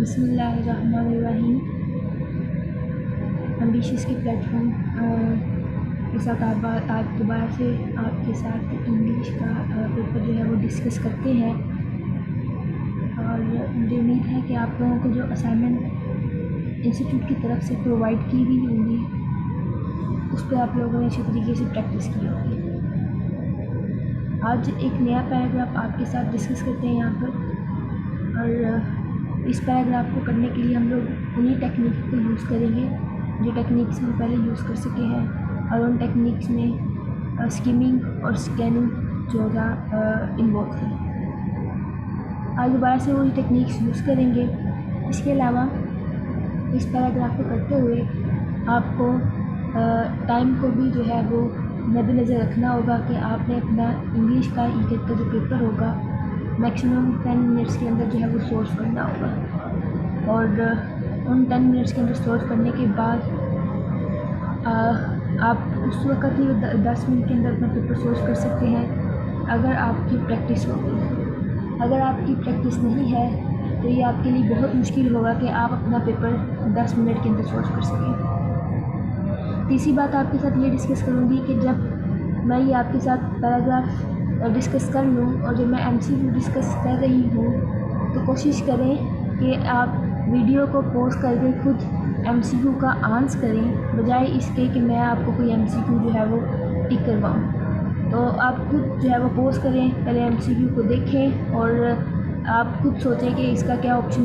बिस्मिल्लाहिर्रहमानिर्रहीम। एम्बिशियस के प्लेटफॉर्म के साथ आज दोबारा से आपके साथ इंग्लिश का पेपर जो है वो डिस्कस करते हैं। और मुझे उम्मीद है कि आप लोगों को जो असाइनमेंट इंस्टीट्यूट की तरफ से प्रोवाइड की गई होंगी उस पर आप लोगों ने अच्छी तरीके से प्रैक्टिस की होगी। आज एक नया पैराग्राफ आपके साथ डिस्कस करते हैं यहाँ पर। और इस पैराग्राफ को करने के लिए हम लोग उन्हीं टेक्निक को यूज़ करेंगे जो टेक्निक्स हम पहले यूज़ कर सके हैं, और उन टेक्निक्स में स्किमिंग और स्कैनिंग जो इन्वॉल्व है। आज दोबारा से वही टेक्निक्स यूज़ करेंगे। इसके अलावा इस पैराग्राफ को करते हुए आपको टाइम को भी जो है वो मद्देनज़र रखना होगा कि आपने अपना इंग्लिश का ईकेट का जो पेपर होगा मैक्सिमम 10 मिनट्स के अंदर जो है वो सोल्व करना होगा। और उन 10 मिनट्स के अंदर सोल्व करने के बाद आप उस वक़्त ही 10 मिनट के अंदर अपना पेपर सोल्व कर सकते हैं अगर आपकी प्रैक्टिस होगी। अगर आपकी प्रैक्टिस नहीं है तो ये आपके लिए बहुत मुश्किल होगा कि आप अपना पेपर 10 मिनट के अंदर सोल्व कर सकें। तीसरी बात आपके साथ ये डिस्कस करूँगी कि जब मैं ये आपके साथ पैराग्राफ डिस्कस कर लूँ और जब मैं एमसीक्यू डिस्कस कर रही हूँ तो कोशिश करें कि आप वीडियो को पॉज करके खुद एमसीक्यू का आंसर करें, बजाय इसके कि मैं आपको कोई एमसीक्यू जो है वो टिक करवाऊँ। तो आप खुद जो है वो पॉज करें, पहले एमसीक्यू को देखें और आप खुद सोचें कि इसका क्या ऑप्शन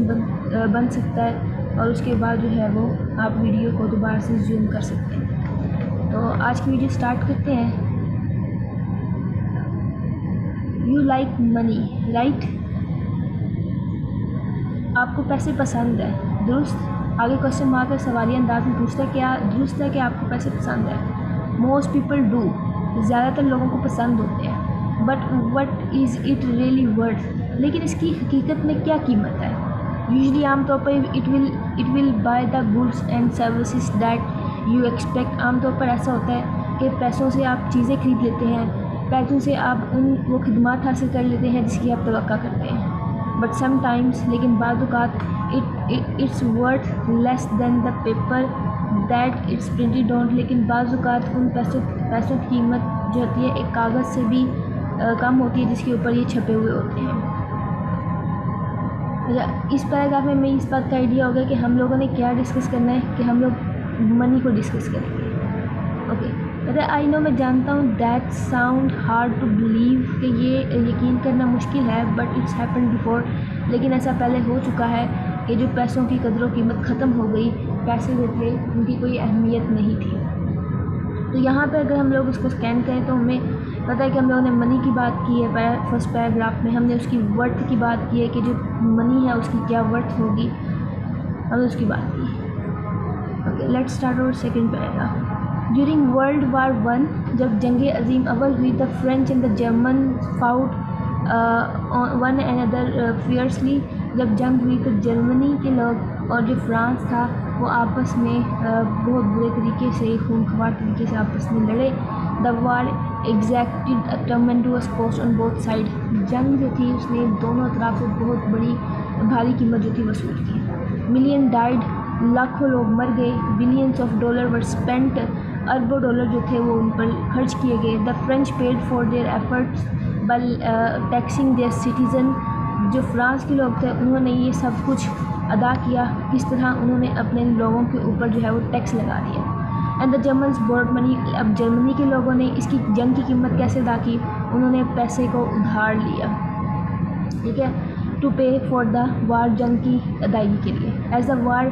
बन सकता है, और उसके बाद जो है वो आप वीडियो को दोबारा से जूम कर सकते हैं। तो आज की वीडियो स्टार्ट करते हैं। You like money right? आपको पैसे पसंद है, दुरुस्त? आगे क्वेश्चन मार्क सवालिया अंदाज में पूछता है क्या दुरुस्त है कि आपको पैसे पसंद है? मोस्ट पीपल डू, ज़्यादातर लोगों को पसंद होते हैं। But what is it really worth? लेकिन इसकी हकीकत में क्या कीमत है? यूजली आमतौर पर it will by the goods and services that you expect. आमतौर पर ऐसा होता है कि पैसों से आप चीज़ें खरीद लेते हैं, पैसों से आप वो खिदमत हासिल कर लेते हैं जिसकी आप तवक्का करते हैं। बट समटाइम्स, लेकिन बाद औक़ात it's worth less than the paper that it's printed on. लेकिन बाद औक़ात उन पैसों की कीमत जो होती है एक कागज़ से भी कम होती है जिसके ऊपर ये छपे हुए होते हैं। इस पैराग्राफ में इस बात का आइडिया होगा कि हम लोगों ने क्या डिस्कस करना है, कि हम लोग मनी को डिस्कस करेंगे। ओके, आई नो, मैं जानता हूँ that sound hard to believe कि ये यकीन करना मुश्किल है, बट इट्स हैपेंड बिफोर। लेकिन ऐसा पहले हो चुका है कि जो पैसों की कदर व कीमत ख़त्म हो गई, पैसे जो थे उनकी कोई अहमियत नहीं थी। तो यहाँ पे अगर हम लोग इसको स्कैन करें तो हमें पता है कि हम लोगों ने मनी की बात की है। फर्स्ट पैराग्राफ में हमने उसकी वर्थ की बात की है कि जो मनी है उसकी क्या वर्थ होगी, हमने उसकी बात की। Okay, let's start our second paragraph. During world war one, जब जंग अजीम अव्वल हुई, the French and the German fought one another fiercely. जब जंग हुई तो जर्मनी के लोग और जो फ्रांस था वो आपस में बहुत बुरे तरीके से, खूनख्वार तरीके से आपस में लड़े। The war exacted a tremendous cost on both side. जंग जो थी उसने दोनों तरफ से बहुत बड़ी भारी कीमत जो थी वसूल की। मिलियन डाइड, लाखों लोग मर गए। Billions of dollar were spent, अरबों डॉलर जो थे वो उन पर खर्च किए गए। The French paid for their efforts by taxing their citizen. जो फ्रांस के लोग थे उन्होंने ये सब कुछ अदा किया। किस तरह? उन्होंने अपने लोगों के ऊपर जो है वो टैक्स लगा दिया। And the Germans board money. अब जर्मनी के लोगों ने इसकी जंग की कीमत कैसे अदा की? उन्होंने पैसे को उधार लिया, ठीक है, to pay for the war, जंग की अदायगी के लिए। As the war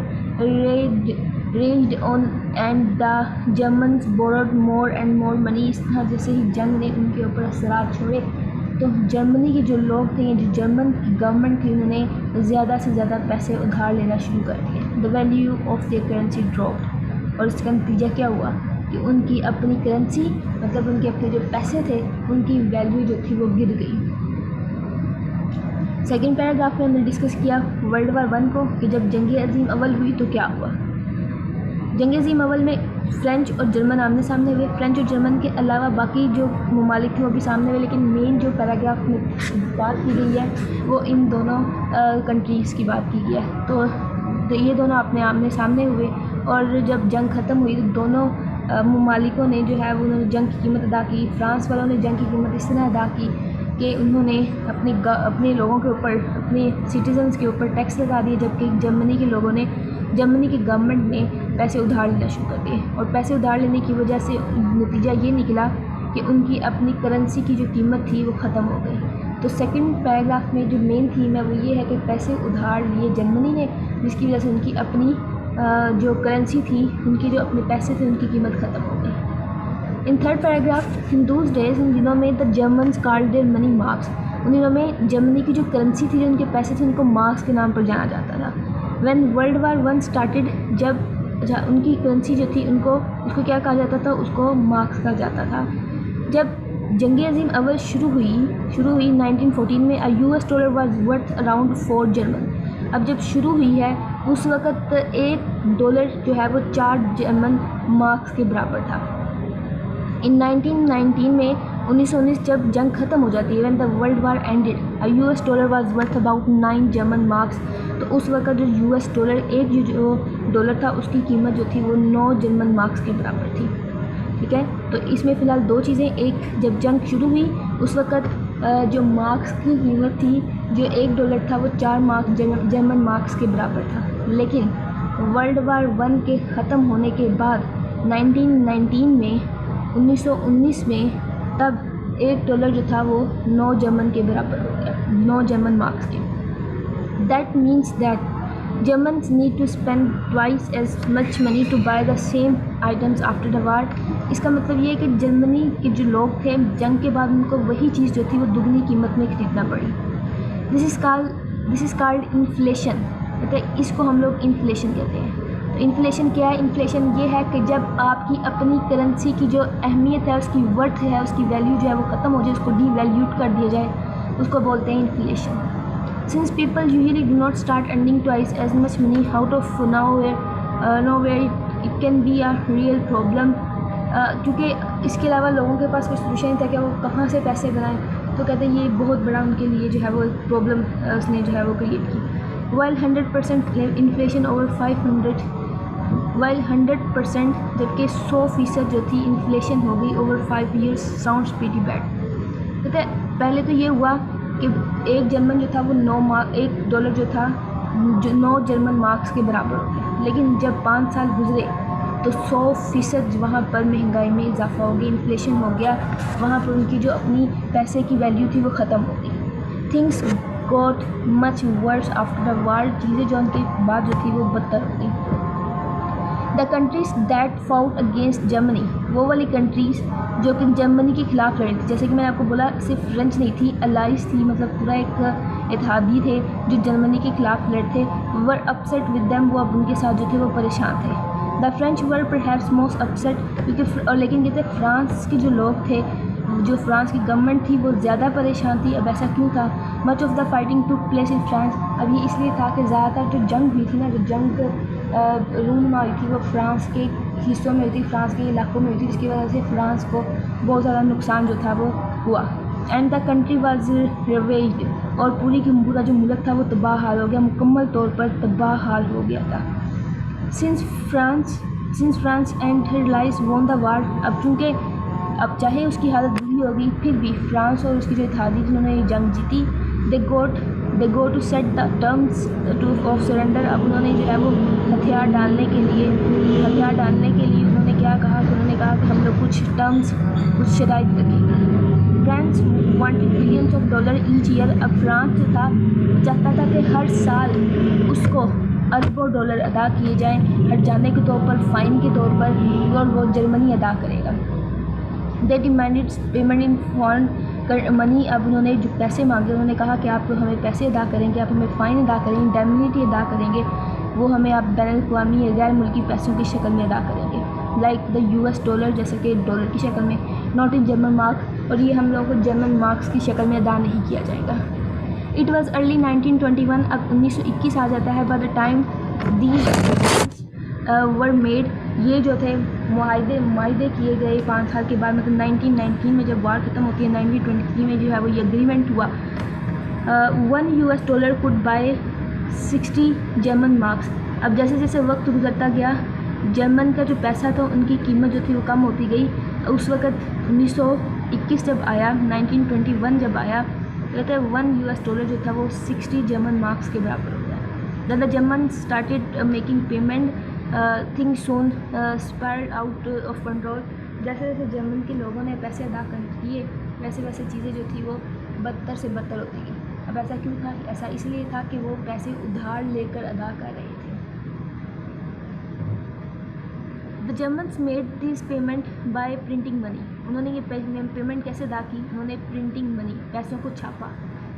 raged on and the Germans borrowed more and more money। इस तरह जैसे ही जंग ने उनके ऊपर असरात छोड़े तो जर्मनी के जो लोग थे, जो जर्मन की गवर्नमेंट थी, उन्होंने ज़्यादा से ज़्यादा पैसे उधार लेना शुरू कर दिए। The value of their currency dropped. और इसका नतीजा क्या हुआ कि उनकी अपनी करेंसी, मतलब उनके अपने जो पैसे थे, उनकी वैल्यू जो थी वो गिर गई। सेकेंड पैराग्राफ में हमने डिस्कस किया वर्ल्ड वार वन को, कि जब जंग अजीम अव्वल हुई तो क्या हुआ। जंग अजीम अव्वल में फ्रेंच और जर्मन आमने सामने हुए। फ्रेंच और जर्मन के अलावा बाकी जो ममालिक थे वो भी सामने हुए, लेकिन मेन जो पैराग्राफ में बात की गई है वो इन दोनों कंट्रीज़ की बात की गई है। तो ये दोनों अपने आमने सामने हुए, और जब जंग ख़त्म हुई तो दोनों ममालिकों ने जो है वो उन्होंने जंग की कीमत अदा की। फ्रांस वालों ने जंग की कीमत इस तरह अदा की कि उन्होंने अपने लोगों के ऊपर, अपने सिटीजन्स के ऊपर टैक्स लगा दिए, जबकि जर्मनी की गवर्नमेंट ने पैसे उधार लेना शुरू कर दिए। और पैसे उधार लेने की वजह से नतीजा ये निकला कि उनकी अपनी करेंसी की जो कीमत थी वो ख़त्म हो गई। तो सेकंड पैराग्राफ में जो मेन थीम है वो ये है कि पैसे उधार लिए जर्मनी ने, जिसकी वजह से उनकी अपनी जो करेंसी थी, उनके जो अपने पैसे थे, उनकी कीमत ख़त्म हो गई। In third paragraph, in those days, इन दिनों में the Germans called their money marks, उन दिनों में जर्मनी की जो करेंसी थी, जो उनके पैसे थे, उनको मार्क्स के नाम पर जाना जाता था। When world war one started, जब उनकी करेंसी जो थी उसको क्या कहा जाता था, उसको मार्क्स कहा जाता था। जब जंग अज़ीम अव्वल शुरू हुई 1914 में, US dollar was worth around 4 German. अब जब शुरू हुई है उस वक़्त $1 जो है वो 4 जर्मन मार्क्स के बराबर था। इन 1919 में 1919 जब जंग ख़त्म हो जाती है, when the world war ended, US dollar was worth about 9 German marks. तो उस वक़्त जो US डॉलर, एक जो डॉलर था उसकी कीमत जो थी वो 9 जर्मन मार्क्स के बराबर थी। ठीक है, तो इसमें फ़िलहाल दो चीज़ें, एक जब जंग शुरू हुई उस वक़्त जो मार्क्स की कीमत थी, जो $1 था वो 4 जर्मन मार्क्स के बराबर था। लेकिन वर्ल्ड वार वन के ख़त्म होने के बाद 1919 में तब $1 जो था वो 9 जर्मन के बराबर हो गया, 9 जर्मन मार्क्स के। That means that Germans need to spend twice as much money to buy the same items after the war। इसका मतलब ये है कि जर्मनी के जो लोग थे जंग के बाद उनको वही चीज़ जो थी वो दुगनी कीमत में खरीदना पड़ी। दिस इज़ कॉल्ड इन्फ्लेशन, मतलब इसको हम लोग इन्फ्लेशन कहते हैं। तो इन्फ्लेशन क्या है? इन्फ्लेशन ये है कि जब आपकी अपनी करेंसी की जो अहमियत है, उसकी वर्थ है, उसकी वैल्यू जो है वो ख़त्म हो जाए, उसको डीवैल्यूट कर दिया जाए, उसको बोलते हैं inflation. Since people usually do not start earning twice as much money out of nowhere, it can be a real problem। क्योंकि इसके अलावा लोगों के पास कोई सोल्यूशन नहीं था कि वो कहाँ से पैसे बनाएं, तो कहते हैं ये बहुत बड़ा उनके लिए जो है वो प्रॉब्लम उसने जो है वो क्रिएट की। While 100% इन्फ्लेशन ओवर 500, while 100% जबकि 100% जो थी इन्फ्लेशन हो गई over 5 years sounds pretty bad. कहते हैं पहले तो ये हुआ कि एक जर्मन जो था वो $1 जो था जो 9 जर्मन मार्क्स के बराबर हो गया। लेकिन जब 5 साल गुजरे तो 100% वहाँ पर महंगाई में इजाफा हो गया, इन्फ्लेशन हो गया, वहाँ पर उनकी जो अपनी पैसे की वैल्यू थी वो ख़त्म हो गई। Things got much worse after the war, चीज़ें जो उनके बाद जो थी वो बदतर हो गई। The countries that fought against Germany, वो वाली कंट्रीज़ जो कि जर्मनी के ख़िलाफ़ लड़ी थी, जैसे कि मैंने आपको बोला सिर्फ फ्रेंच नहीं थी, अलाइज थी, मतलब पूरा एक इत्तेहादी थे जो जर्मनी के ख़िलाफ़ लड़े थे। वर अपसेट विद देम, वो अब उनके साथ जो थे वो परेशान थे। The French were perhaps most upset, क्योंकि और लेकिन कहते फ्रांस के जो लोग थे, जो फ्रांस की गवर्नमेंट थी वो ज़्यादा परेशान थी। अब ऐसा क्यों था? Much of the fighting took place in France, अब ये इसलिए था कि ज़्यादातर जो जंग हुई थी ना, जो जंग रूनुमा हुई थी वो फ्रांस के हिस्सों में हुई थी, फ्रांस के इलाकों में हुई थी, जिसकी वजह से फ्रांस को बहुत ज़्यादा नुकसान जो था वो हुआ। एंड द कंट्री वाज रवेज्ड, और पूरी की पूरा जो मुल्क था वो तबाह हाल हो गया, मुकम्मल तौर पर तबाह हाल हो गया था। Since France and her lies won the war, अब चूँकि अब चाहे उसकी हालत बुरी हो गई, फिर भी फ्रांस और उसकी जो इत्तेहादी जिन्होंने ये जंग जीती, they go to set the terms of surrender. अब उन्होंने जो है वो हथियार डालने के लिए उन्होंने क्या कहा कि उन्होंने कहा कि हम लोग कुछ टर्म्स, कुछ शराइत रखेंगे। France wanted billions of dollar each year, अब फ्रांस जो था चाहता था कि हर साल उसको अरबों डॉलर अदा किए जाएँ हर जाने के तौर पर, फ़ाइन के तौर पर, और वो जर्मनी अदा करेगा। They demanded payment in foreign money, अब उन्होंने जो पैसे मांगे, उन्होंने कहा कि आप हमें पैसे अदा करेंगे, आप हमें फ़ाइन अदा करेंगे, इंडेमनिटी अदा करेंगे, वो हमें आप बैनुल-अक़वामी या गैर मुल्की पैसों की शक्ल में अदा करेंगे, लाइक द US डॉलर, जैसे कि डॉलर की शक्ल में, नॉट इन जर्मन मार्क्स, और ये हम लोगों को जर्मन मार्क्स की शक्ल में अदा नहीं किया जाएगा। इट वॉज़ अर्ली 1921, अब 1921 आ जाता है। By the time these were made, ये जो थे माहदे किए गए 5 साल के बाद, मतलब 1919 में जब वार ख़त्म होती है 1923 में जो है वो ये एग्रीमेंट हुआ। $1 कुड बाय 60 जर्मन मार्क्स। अब जैसे जैसे वक्त गुजरता गया जर्मन का जो पैसा था उनकी कीमत जो थी वो कम होती गई। उस वक़्त 1921 जब आया, 1921 जब आया, कहते हैं $1 जो था वो 60 जर्मन मार्क्स के बराबर हो गया। Then the German started making payment, things soon spiralled out of control. जैसे जैसे जर्मन के लोगों ने पैसे अदा कर किए वैसे वैसे चीज़ें जो थी वो बदतर से बदतर होती गई। अब ऐसा क्यों था? ऐसा इसलिए था कि वो पैसे उधार लेकर अदा कर रहे थे। The Germans made this payment by printing money. उन्होंने ये पेमेंट कैसे अदा की? उन्होंने प्रिंटिंग मनी, पैसों को छापा।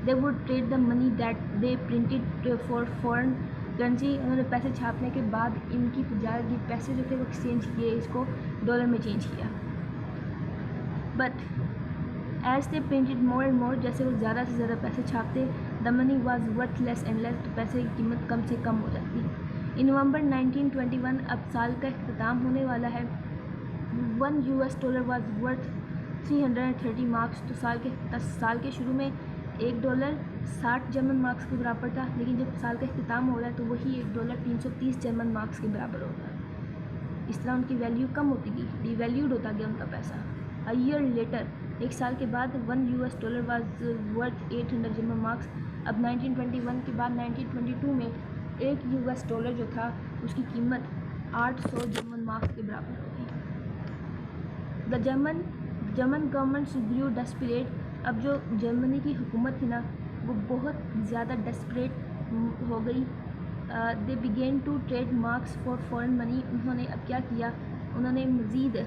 They would trade the money that they printed for foreign currency. उन्होंने पैसे छापने के बाद इनकी तजारत, ये पैसे जो थे वो एक्सचेंज किए, इसको डॉलर में चेंज किया। But as they printed more and more, जैसे वो ज़्यादा से ज़्यादा पैसे छापते, the money was worth less and less, तो पैसे की कीमत कम से कम हो जाती। इन नवंबर 1921, अब साल का अख्ताम होने वाला है, $1 वाज वर्थ 330 मार्क्स। तो साल के शुरू में $1 60 जर्मन मार्क्स के बराबर था, लेकिन जब साल का अख्ताम हो रहा है तो वही $1 330 जर्मन मार्क्स के बराबर होगा। इस तरह उनकी वैल्यू कम होती गई, डिवैल्यूड होता गया उनका पैसा। अ ईयर लेटर, एक साल के बाद, $1 वाज वर्थ 800 जर्मन मार्क्स। अब 1921 के बाद 1922 में $1 जो था उसकी कीमत 800 जर्मन मार्क्स के बराबर होगी। The German government grew desperate. अब जो जर्मनी की हुकूमत थी ना वो बहुत ज़्यादा डेस्परेट हो गई। They began to trade marks for foreign money. उन्होंने अब क्या किया, उन्होंने मज़ीद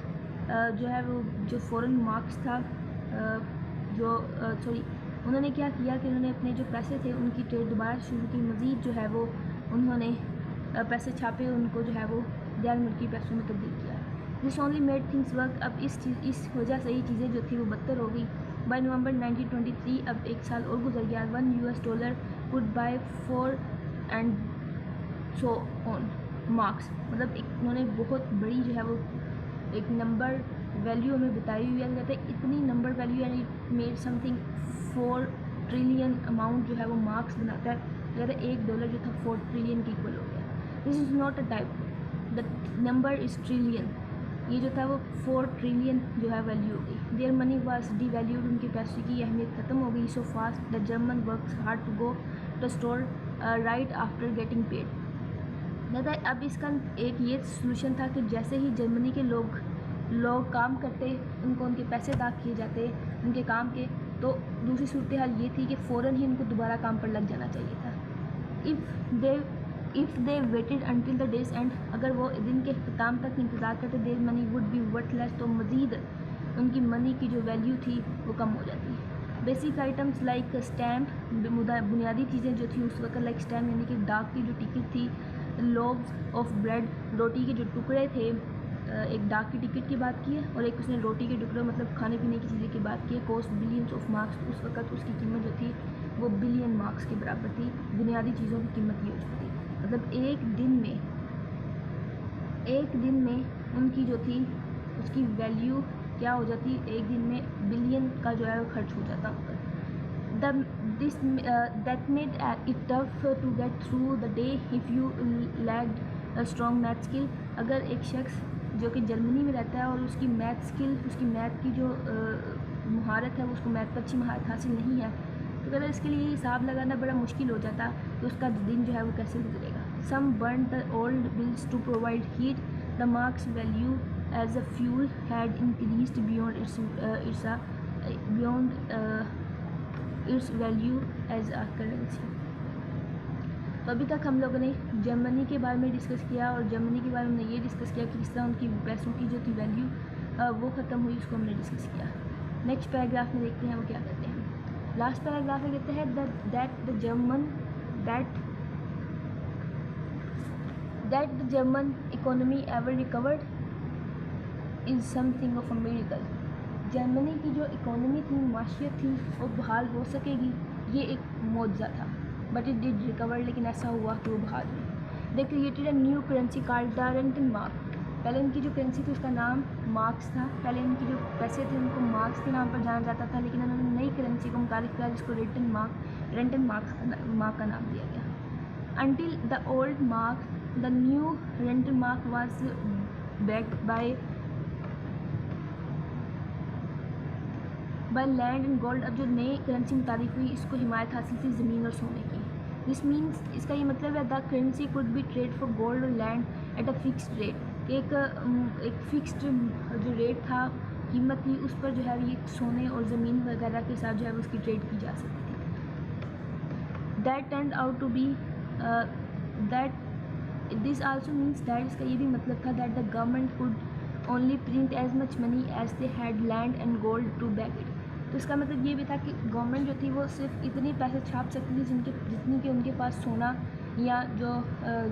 जो है वो जो फॉरेन मार्क्स था उन्होंने क्या किया कि उन्होंने अपने जो पैसे थे उनकी ट्रेड दोबारा शुरू की। मज़ीद जो है वो उन्होंने पैसे छापे, उनको जो है वो गैर मुल्की पैसों में तब्दील किया। This only made things work. अब इस वजह से ही चीज़ें जो थी वो बदतर हो गई। बाय नवंबर 1923, अब एक साल और गुजर गया, $1 could bye 4 and so on marks. मतलब उन्होंने बहुत बड़ी जो है वो एक नंबर वैल्यू हमें बताई हुई है। कहते हैं इतनी नंबर वैल्यू यानी मेड समथिंग 4 ट्रिलियन अमाउंट जो है वो मार्क्स बनाता है। कहते हैं $1 जो था 4 ट्रिलियन के इक्वल हो गया। This is not a type, the number is trillion. ये जो था वो 4 ट्रिलियन जो है वैल्यू हो गई। देयर मनी वाज डिवैल्यूड, उनके पैसे की अहमियत ख़त्म हो गई। So fast the German works hard to go to store right after getting paid. कहता है अब इसका एक ये सोल्यूशन था कि जैसे ही जर्मनी के लोग काम करते, उनको उनके पैसे अदा किए जाते उनके काम के, तो दूसरी सूरत हाल ये थी कि फ़ौरन ही उनको दोबारा काम पर लग जाना चाहिए था। If they waited until the days and, अगर वो दिन के अख्ताम तक इंतज़ार करते, their money would be worthless, तो मज़ीद उनकी मनी की जो वैल्यू थी वो कम हो जाती। बेसिक आइटम्स लाइक स्टैम्प, बुनियादी चीज़ें जो थी उस वक्त, लाइक स्टैम्प यानी कि डाक की जो टिकट थी, लोव्स ऑफ ब्रेड, रोटी के जो टुकड़े थे, एक डाक की टिकट की बात की है और एक उसने रोटी के टुकड़े मतलब खाने पीने की चीज़ें की बात की है। कॉस्ट बिलियंस ऑफ मार्क्स, उस वक्त उसकी कीमत जो थी वो बिलियन मार्क्स के बराबर थी। बुनियादी चीज़ों की कीमत ये हो चुकी थी, मतलब एक दिन में उनकी जो थी उसकी वैल्यू क्या हो जाती, एक दिन में बिलियन का जो है वो खर्च हो जाता होगा। That made it tough to get through the day if you lacked a strong math skill। अगर एक शख्स जो कि जर्मनी में रहता है और उसकी मैथ स्किल, उसकी मैथ की जो महारत है, उसको मैथ पर अच्छी महारत हासिल नहीं है, तो कहते इसके लिए हिसाब लगाना बड़ा मुश्किल हो जाता, तो उसका दिन जो है वो कैसे गुजरेगा। Some burn the old bills to provide heat, the marks value as a fuel had increased beyond its value as a currency. तो अभी तक हम लोगों ने जर्मनी के बारे में डिस्कस किया और जर्मनी के बारे में ये डिस्कस किया कि किस तरह उनकी पैसों की जो थी वैल्यू वो ख़त्म हुई, उसको हमने डिस्कस किया। नेक्स्ट पैराग्राफ में देखते हैं वो क्या कहते हैं। लास्ट पैराग्राफ में कहते हैं that the German economy ever recovered is something of a miracle. Germany की जो इकोनॉमी थी, माशियत थी, वो बहाल हो सकेगी, ये एक मौजज़ा था। बट इट डिड रिकवर, लेकिन ऐसा हुआ कि वो बहाल हुई। They created a new currency called the Rentenmark. पहले इनकी जो करेंसी थी उसका नाम मार्क्स था, पहले इनकी जो पैसे थे उनको मार्क्स के नाम पर जाना जाता था, लेकिन उन्होंने नई करेंसी को मुतारिफ किया जिसको रेंटन मार्क का नाम दिया गया। Until the old mark the new Rentenmark was backed by land and gold. अब जो नई करेंसी मुतारिफ हुई इसको हिमायत हासिल थी ज़मीन और सोने की। दिस मीन्स, इसका ये मतलब है the currency could be trade for gold और land at a fixed rate. एक फिक्स्ड जो रेट था, कीमत थी, उस पर जो है ये सोने और ज़मीन वगैरह के साथ जो है उसकी ट्रेड की जा सकती थी। That turned out to be that this also means that, इसका ये भी मतलब था that the government could only print as much money as they had land and gold to back it. तो इसका मतलब ये भी था कि गवर्नमेंट जो थी वो सिर्फ इतने पैसे छाप सकती थी जितनी कि उनके पास सोना या जो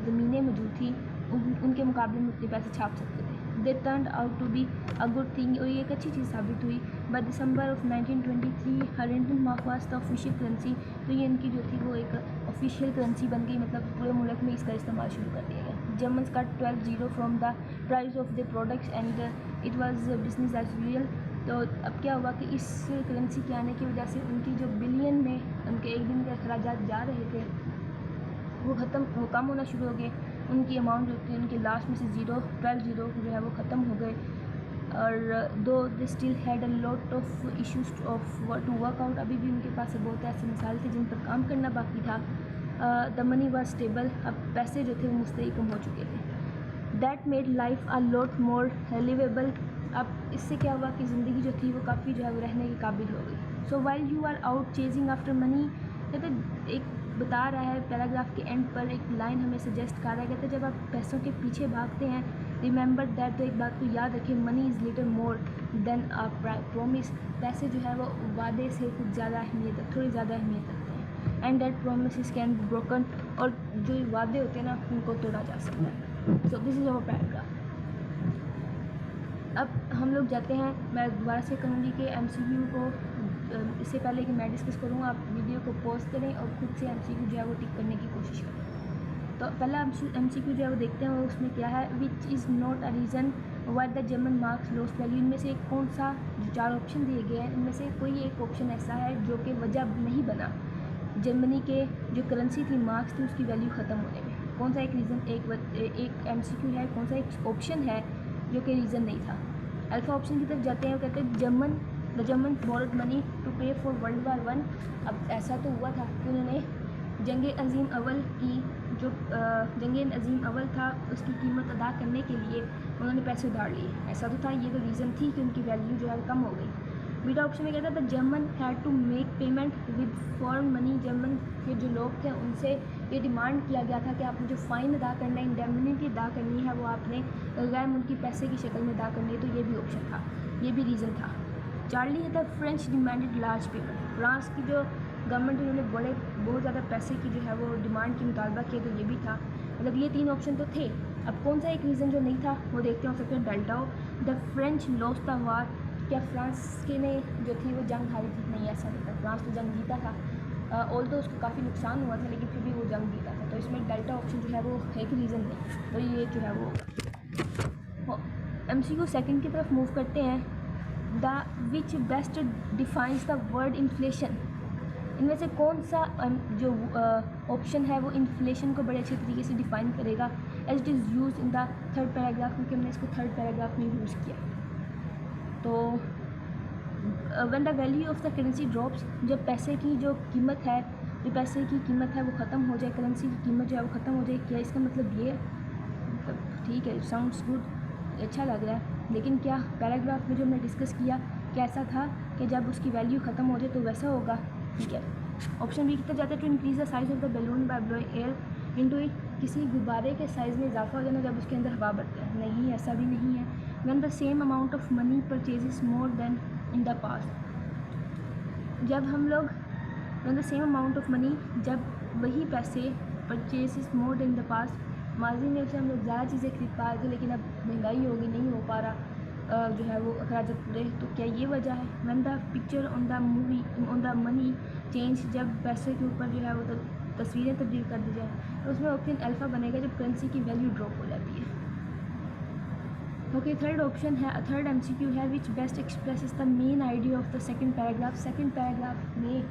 ज़मीनें मौजूद थी उनके मुकाबले में उतने पैसे छाप सकते थे। They turned out to be a good thing, और ये एक अच्छी चीज़ साबित हुई। By December of 1923 her Rentenmark was the official currency. तो ये इनकी जो थी वो एक ऑफिशियल करेंसी बन गई, मतलब पूरे मुल्क में इसका इस्तेमाल शुरू कर दिया गया। जर्मन्स का 12 from the price of the products and it was business as usual. तो अब क्या हुआ कि इस करेंसी के आने की वजह से उनकी जो बिलियन में उनके एक दिन के अखराजात जा रहे थे वो कम होना शुरू हो गए। उनकी अमाउंट जो थी उनके लास्ट में से 12 जो है वो ख़त्म हो गए। और though they still had a lot of issues to work out, अभी भी उनके पास बहुत ऐसे मसाइल थे जिन पर काम करना बाकी था। द मनी वाज स्टेबल, अब पैसे जो थे वो मुस्तहकम हो चुके थे। That made life a lot more livable. अब इससे क्या हुआ कि ज़िंदगी जो थी वो काफ़ी जो है वो रहने के काबिल हो गई। So while you are out chasing after money, कहते एक बता रहा है पैराग्राफ के एंड पर एक लाइन हमें सजेस्ट कर रहा है, कहते जब आप पैसों के पीछे भागते हैं, रिमेंबर दैट, तो एक बात को याद रखें, money is little more than a promise. पैसे जो है वो वादे से कुछ ज़्यादा थोड़ी ज़्यादा अहमियत रखते हैं। And that promise can be broken, और जो वादे होते हैं ना उनको तोड़ा जा सकता है। So this is our paragraph. अब हम लोग जाते हैं, मैं दोबारा से कहूँगी कि MCQ को इससे पहले कि मैं डिस्कस करूँ आप वीडियो को पॉज करें और खुद से MCQ जो है वो टिक करने की कोशिश करें। तो पहला MCQ जो है वो देखते हैं, उसमें क्या है, which is not a reason why the German marks lost value. इनमें से कौन सा, जो 4 ऑप्शन दिए गए हैं इनमें से कोई एक ऑप्शन ऐसा है जो कि वजह नहीं बना जर्मनी के जो करेंसी थी, मार्क्स थी, उसकी वैल्यू ख़त्म होने में। कौन सा एक रीज़न, एक MCQ है, कौन सा एक ऑप्शन है जो कि रीज़न नहीं था। अल्फ़ा ऑप्शन की तरफ जाते हैं, वो कहते हैं the German borrowed money to pay for World War I। अब ऐसा तो हुआ था कि उन्होंने जंग अज़ीम अव्वल की जो जंग अज़ीम अव्वल था उसकी कीमत अदा करने के लिए उन्होंने पैसे उधार लिए, ऐसा तो था, ये तो रीज़न थी कि उनकी वैल्यू जो है कम हो गई। बीटा ऑप्शन में कहता था German had to make payment with foreign money. German के जो लोग थे उनसे ये डिमांड किया गया था कि आपने जो फ़ाइन अदा करना है, इंडेमनिटी अदा करनी है, वो आपने गैर मुल्की पैसे की शक्ल में अदा करनी है। तो ये भी ऑप्शन था, ये भी रीज़न था। चार्ली है the French demanded large payment. France की जो गवर्नमेंट उन्होंने बहुत ज़्यादा पैसे की जो है वो डिमांड की मुतालबा किया, तो ये भी था। मतलब ये 3 ऑप्शन तो थे। अब कौन सा एक रीज़न जो नहीं था वो देखते हैं। हो सकता है डेल्टा हो, the French lost the war. क्या फ्रांस के ने जो थी वो जंग हारी थी? नहीं, ऐसा नहीं था, फ्रांस तो जंग जीता था। ऑल तो उसको काफ़ी नुकसान हुआ था लेकिन फिर भी वो जंग जीता था। तो इसमें डेल्टा ऑप्शन जो है वो एक रीज़न नहीं, तो ये जो है वो MCQ सेकंड की तरफ मूव करते हैं। The which best defines the word inflation. इनमें से कौन सा जो ऑप्शन है वो इन्फ्लेशन को बड़े अच्छे तरीके से डिफ़ाइन करेगा, as it is use in the third paragraph, क्योंकि हमने इसको थर्ड पैराग्राफ में यूज़ किया। तो when the value of the currency drops, जब पैसे की जो कीमत है, जो पैसे की कीमत है वो ख़त्म हो जाए, करेंसी की कीमत जो है वो ख़त्म हो जाए। क्या इसका मतलब ये, मतलब ठीक है, साउंड्स गुड, अच्छा लग रहा है, लेकिन क्या पैराग्राफ में जो हमने डिस्कस किया कैसा था कि जब उसकी वैल्यू ख़त्म हो जाए तो वैसा होगा? ठीक है। ऑप्शन बी की तरफ जाता है, to increase the size of the balloon by blowing air into it. किसी गुब्बारे के साइज़ में इजाफा हो जाना जब उसके अंदर हवा भरते हैं। नहीं, ऐसा भी नहीं है। When the same amount of money purchases more then in the past. जब हम लोग when the same amount of money, जब वही पैसे purchases more than the past, माजी में से हम लोग ज़्यादा चीज़ें खरीद पा रहे थे लेकिन अब महंगाई होगी, नहीं हो पा रहा जो है वो अखराजात पूरे। तो क्या ये वजह है? When the picture on the money change, जब पैसे के ऊपर जो है वो तस्वीरें तब्दील कर दी जाए, तो उसमें ऑप्शन अल्फ़ा बनेगा जब करेंसी की वैल्यू ड्रॉप हो जाती है। ओके, थर्ड ऑप्शन है, थर्ड एमसीक्यू है, विच best expresses the main idea of the second paragraph. Second paragraph में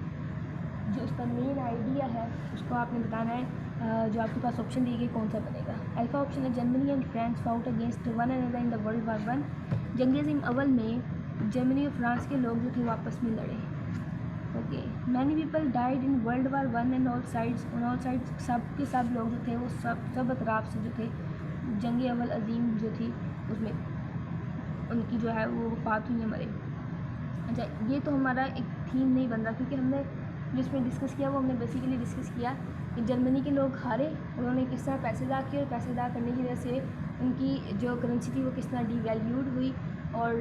जो उसका मेन आइडिया है उसको आपने बताना है। जो आपके पास ऑप्शन दिए गए कौन सा बनेगा। अल्फा ऑप्शन है, Germany and France fought against one another in the world war one. जंग अज़ीम अव्वल में जर्मनी और फ्रांस के लोग जो थे वो आपस में लड़े। Okay, many people died in world war one and all sides, on all sides, सब के सब लोग जो थे वो सब अतराफ से जो थे जंग अव्वल अज़ीम जो थी उसमें उनकी जो है वो वफात हुई है, मरे। अच्छा, ये तो हमारा एक थीम नहीं बन रहा, क्योंकि हमने जिसमें डिस्कस किया वो हमने बेसिकली डिस्कस किया कि जर्मनी के लोग हारे, उन्होंने किस तरह पैसे अदा किए और पैसे अदा करने की वजह से उनकी जो करेंसी थी वो किस तरह डिवैल्यूड हुई, और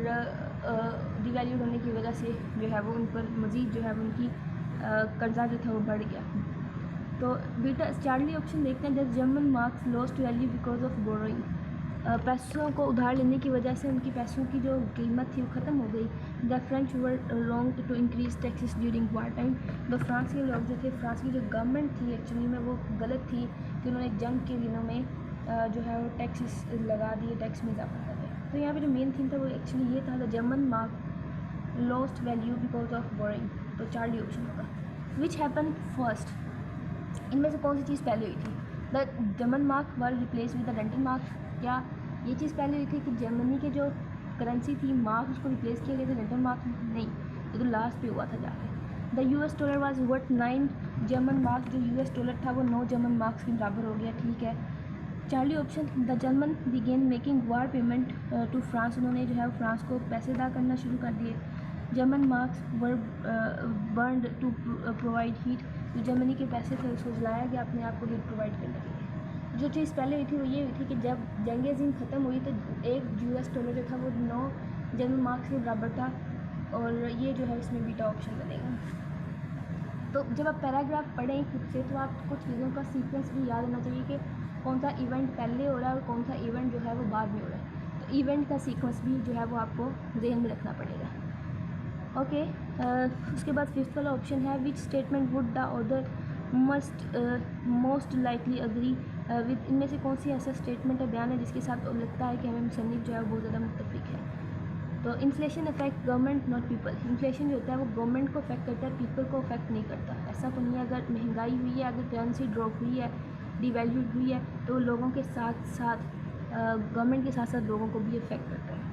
डिवैल्यूड होने की वजह से जो है वो उन पर मज़ीद जो है वो उनकी कर्जा जो था वो बढ़ गया। तो बीटा चार्ली ऑप्शन देखते हैं, जब German marks lost value because of borrowing. पैसों को उधार लेने की वजह से उनकी पैसों की जो कीमत थी वो ख़त्म हो गई। The French were wrong to increase taxes during war time. तो फ्रांस के लोग जो थे, फ्रांस की जो गवर्नमेंट थी एक्चुअली में वो गलत थी कि उन्होंने जंग के दिनों में जो है वो टैक्सेस लगा दिए, टैक्स में इजाफा कर दिया। तो यहाँ पे जो मेन थीम था वो एक्चुअली ये था, the German mark lost value because of boring. तो चार्ली ऑप्शन होगा। विच हैपन फर्स्ट, इनमें से कौन सी चीज़ पहले हुई थी। The German mark were replace with the dental mark. क्या ये चीज़ पहले हुई थी कि जर्मनी के जो करेंसी थी मार्क उसको रिप्लेस किया गया था डेंटल मार्क? नहीं, ये तो लास्ट पे हुआ था जाके। The US dollar was worth 9 German mark. जो यूएस डॉलर था वो 9 जर्मन मार्क्स के बराबर हो गया, ठीक है। Charlie option, the German began making war payment to France. उन्होंने जो है फ्रांस को पैसे अदा करना शुरू कर दिए। German marks were burned to provide heat. जो जर्मनी के पैसे थे उसको जलाया गया अपने आप को हीट प्रोवाइड करने के लिए। जो चीज़ पहले हुई थी वो ये हुई थी कि जब जंग अज़ीम ख़त्म हुई तो एक यूएस डॉलर जो था वो 9 जर्मन मार्क्स के बराबर था, और ये जो है इसमें बीटा ऑप्शन बनेगा। तो जब आप पैराग्राफ पढ़ें खुद से तो आपको चीज़ों का सीक्वेंस भी याद होना चाहिए कि कौन सा इवेंट पहले हो रहा है और कौन सा इवेंट जो है वो बाद में हो रहा है। तो इवेंट का सीक्वेंस भी जो है वो आपको ज़हन में रखना पड़ेगा। ओके, उसके बाद फिफ्थ वाला ऑप्शन है, which statement would the order must most likely agree with. इनमें से कौन सी ऐसा स्टेटमेंट है, बयान है जिसके साथ लगता है कि हमें मुसन्निफ जो है बहुत ज़्यादा मुत्तफिक है। तो inflation affect government not people. Inflation जो होता है वो गवर्नमेंट को अफेक्ट करता है, पीपल को अफेक्ट नहीं करता। ऐसा तो नहीं है, अगर महंगाई हुई है, अगर करेंसी ड्रॉप हुई है, डिवैल्यूड हुई है, तो लोगों के साथ साथ गवर्नमेंट के साथ साथ लोगों को भी अफेक्ट करता है।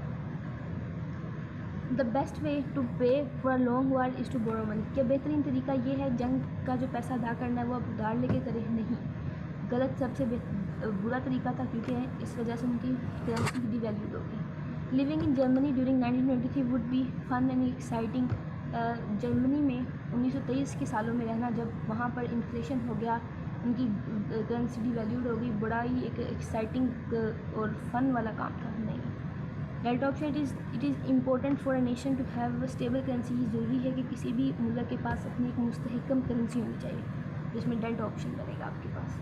The best way to pay for long war is to borrow money. क्या बेहतरीन तरीका ये है जंग का जो पैसा अदा करना है वो आप उधार लेके करें? नहीं, गलत, सबसे बुरा तरीका था, क्योंकि इस वजह से उनकी करेंसी की डिवैल्यूड होगी। Living in Germany during 1923 would be fun and exciting. Germany में 1923 के सालों में रहना, जब वहाँ पर इन्फ्लेशन हो गया, उनकी करेंसी डिवैल्यूड हो गई, बड़ा ही एक एक्साइटिंग और फन वाला काम था। नहीं। Delta option, it is important for a nation to have a stable currency. ज़रूरी है कि किसी भी मुल्क के पास अपनी एक मुस्तहकम करेंसी होनी चाहिए, जिसमें डेल्ट ऑप्शन बनेगा आपके पास।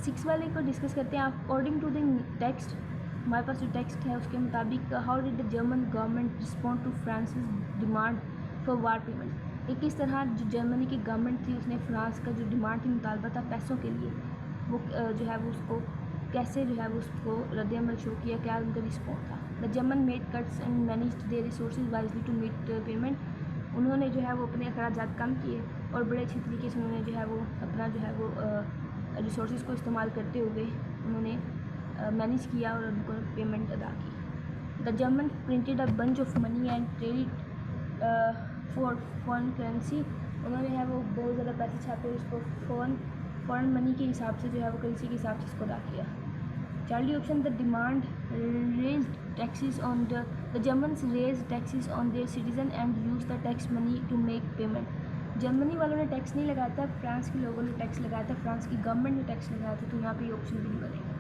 6 वाले को डिस्कस करते हैं। अकॉर्डिंग टू द टेक्स्ट, हमारे पास जो टेक्स्ट है उसके मुताबिक, how did the German government respond to France's demand for war payment. एक किस तरह जो जर्मनी की गवर्नमेंट थी उसने फ्रांस का जो डिमांड थी, मुतालबा था पैसों के लिए, वो जो है वो उसको कैसे जो है वो उसको रद्द-ए-अमल शो किया, क्या उनका रिस्पॉन्स था। The German made cuts and managed their resources wisely to meet payment. उन्होंने जो है वो अपने अखराजात कम किए और बड़े अच्छी तरीके से उन्होंने जो है वो अपना जो है वो रिसोर्सेज को इस्तेमाल करते हुए उन्होंने मैनेज किया और उनको पेमेंट अदा की। The German printed a bunch of money and trade for foreign currency. उन्होंने है वो बहुत ज़्यादा पैसे छापे, उसको फॉरेन मनी के हिसाब से जो है वो करेंसी के हिसाब से इसको अदा किया। Charlie option, the demand raised taxes on the Germans raise taxes on their citizen and use the tax money to make payment. Germany वालों ने टैक्स नहीं लगाया था, फ्रांस के लोगों ने टैक्स लगाया था, फ्रांस की गवर्नमेंट ने टैक्स लगाया था, तो यहाँ पे ये ऑप्शन भी नहीं बनेगा।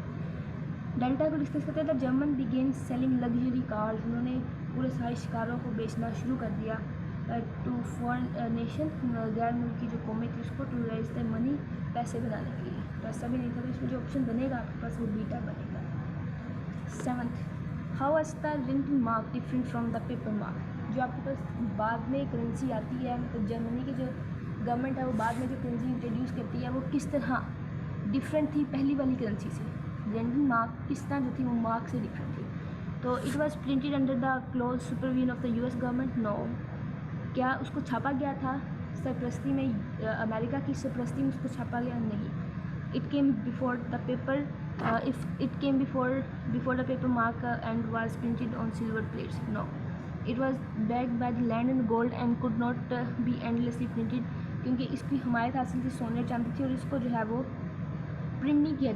डेल्टा को डिस्कस करते हैं। The German began selling luxury cars. उन्होंने पूरे सारे शिकारों को बेचना शुरू कर दिया टू फॉरेन नेशन, गैर मुल्की जो कौमें थी उसको, टू रेज द मनी, पैसे बनाने के लिए। तो ऐसा भी नहीं था, तो इसमें जो ऑप्शन बनेगा आपके पास वो बीटा बनेगा। 7th, how is the Rentenmark different from the paper mark. जो आपके पास बाद में करेंसी आती है, मतलब जर्मनी के जो गवर्नमेंट है वो बाद में जो करेंसी इंट्रोड्यूस करती है वो किस तरह डिफरेंट थी पहली वाली करेंसी से, लंडन मार्क किस तरह जो थी वो मार्क से डिफरेंट थी। तो it was printed under the close supervision of the US government. No, क्या उसको छापा गया था सरप्रस्ती में, अमेरिका की सरप्रस्ती में उसको छापा गया? नहीं। It came before the paper, if it came before the paper mark and was printed on silver plates. No, it was backed by the land and gold and could not be endlessly printed, क्योंकि इसकी हमायत हासिल थी सोने चांदी थी और इसको जो है वो प्रिंट नहीं किया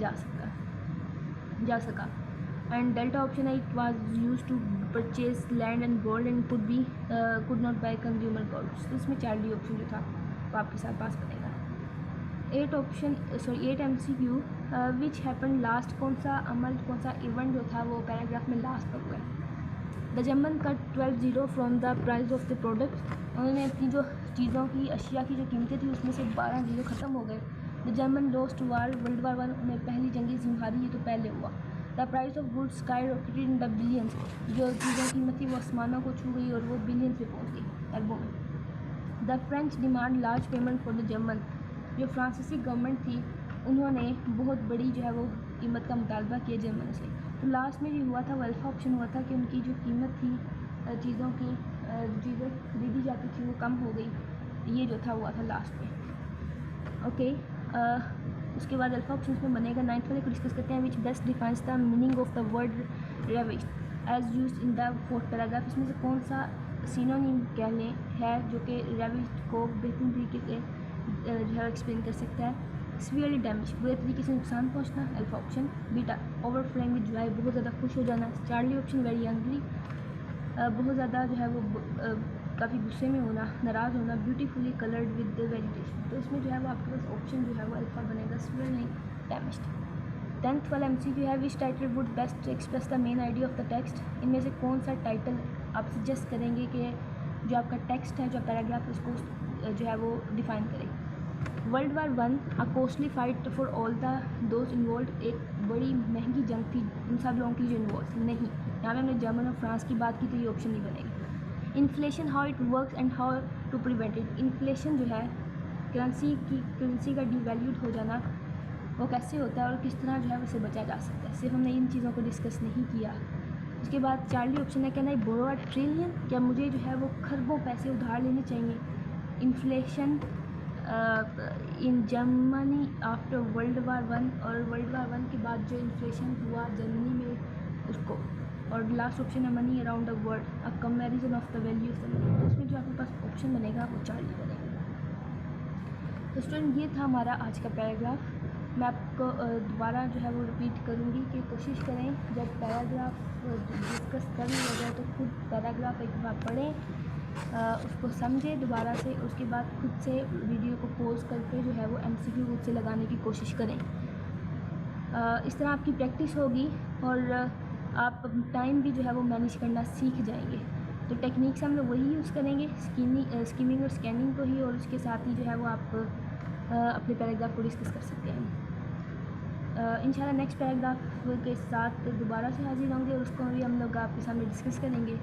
जा सका। एंड डेल्टा ऑप्शन है, it was use to purchase land and gold and could not buy consumer goods. तो इसमें चार्ली ऑप्शन जो था वो आपके साथ पास बनेगा। 8 MCQ विच हैपन लास्ट, कौन सा अमल कौन सा इवेंट जो था वो पैराग्राफ में लास्ट पर हुआ है। The German cut 12 0 from the price of the product, उन्होंने अपनी जो चीज़ों की अशिया की जो कीमतें थी उसमें से 12 0 ख़त्म हो गए। The German lost war, world war 1 में पहली जंगी सिंह हारी, ये तो पहले हुआ। The price of goods sky rocketed in the billions, जो चीज़ों की कीमत थी वो आसमानों को छू गई और वो बिलियंस पे पहुँच गई, अरबों में। The French demand large payment for the German, जो फ्रांसीसी गवर्नमेंट थी उन्होंने बहुत बड़ी जो है वो कीमत का मुतालबा किया जर्मन से। तो लास्ट में जो हुआ था वो अल्फा ऑप्शन हुआ था कि उनकी जो कीमत थी चीज़ों की चीज़ें खरीदी जाती थी वो कम हो गई, ये जो था हुआ था लास्ट में। ओके, उसके बाद अल्फा ऑप्शन में बनेगा। 9th वाले को डिस्कस करते हैं, which best defines the meaning of the word ravish as used in the 4th paragraph. इसमें से कौन सा सिनोनिम कह लें है जो कि रेविश को बेहतरीन तरीके से जो है एक्सप्लेन कर सकता है। सीवियरली डैमेज, बुरे तरीके से नुकसान पहुंचना, alpha option. Beta, overflowing with Joy, बहुत ज़्यादा खुश हो जाना। चार्ली ऑप्शन, वेरी एंग्री, बहुत ज़्यादा जो है वो काफ़ी गुस्से में होना, नाराज़ होना। Beautifully coloured with the vegetation, तो इसमें जो है वो आपके पास ऑप्शन जो है वो अल्फा बनेगा, सीवियरली डैमेज्ड। 10th वाला MCQ है, which title would best express the main idea of the text. इनमें से कौन सा टाइटल आप सजेस्ट करेंगे कि जो आपका टेक्स्ट है, जो पैराग्राफ है, उसको जो है वो डिफ़ाइन करे। World war 1 a costly fight for all the those involve, एक बड़ी महंगी जंग थी उन सब लोगों की जो इन्वॉल्व थी। नहीं, यहाँ पे हमने जर्मन और फ्रांस की बात की तो ये ऑप्शन नहीं बनेगी। Inflation, how it works and how to prevent it. Inflation जो है करेंसी का डिवैल्यूड हो जाना वो कैसे होता है और किस तरह जो है उससे बचा जा सकता है, सिर्फ हमने इन चीज़ों को डिस्कस नहीं किया। उसके बाद चार्ली ऑप्शन है, कहना है बोरो अ ट्रिलियन, क्या मुझे जो है वो खरबों पैसे उधार लेने चाहिए। Inflation in Germany after world war 1, और वर्ल्ड वार 1 के बाद जो इन्फ्लेशन हुआ जर्मनी में उसको। और लास्ट ऑप्शन है money around the world, a comparison of the value of the money. तो इसमें जो आपके पास ऑप्शन बनेगा वो चार्ली बनेगा। तो स्टूडेंट ये था हमारा आज का पैराग्राफ। मैं आपको दोबारा जो है वो रिपीट करूँगी कि कोशिश करें जब पैराग्राफ डिस्कस कर लिया जाए तो खुद पैराग्राफ एक बार पढ़ें, उसको समझें दोबारा से, उसके बाद खुद से वीडियो को पॉज करके जो है वो MCQ खुद से लगाने की कोशिश करें। इस तरह आपकी प्रैक्टिस होगी और आप टाइम भी जो है वो मैनेज करना सीख जाएंगे। तो टेक्निक्स हम लोग वही यूज़ करेंगे, स्कीमिंग और स्कैनिंग को ही, और उसके साथ ही जो है वो आप अपने पैराग्राफ को डिस्कस कर सकते हैं। इंशाल्लाह नेक्स्ट पैराग्राफ के साथ दोबारा से हाजिर होंगे और उसको भी हम लोग आपके सामने डिस्कस करेंगे।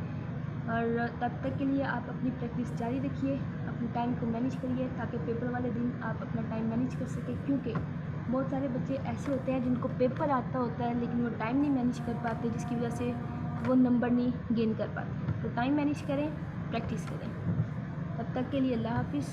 और तब तक के लिए आप अपनी प्रैक्टिस जारी रखिए, अपने टाइम को मैनेज करिए ताकि पेपर वाले दिन आप अपना टाइम मैनेज कर सकें, क्योंकि बहुत सारे बच्चे ऐसे होते हैं जिनको पेपर आता होता है लेकिन वो टाइम नहीं मैनेज कर पाते, जिसकी वजह से वो नंबर नहीं गेन कर पाते। तो टाइम मैनेज करें, प्रैक्टिस करें। तब तक के लिए अल्लाह हाफिज़।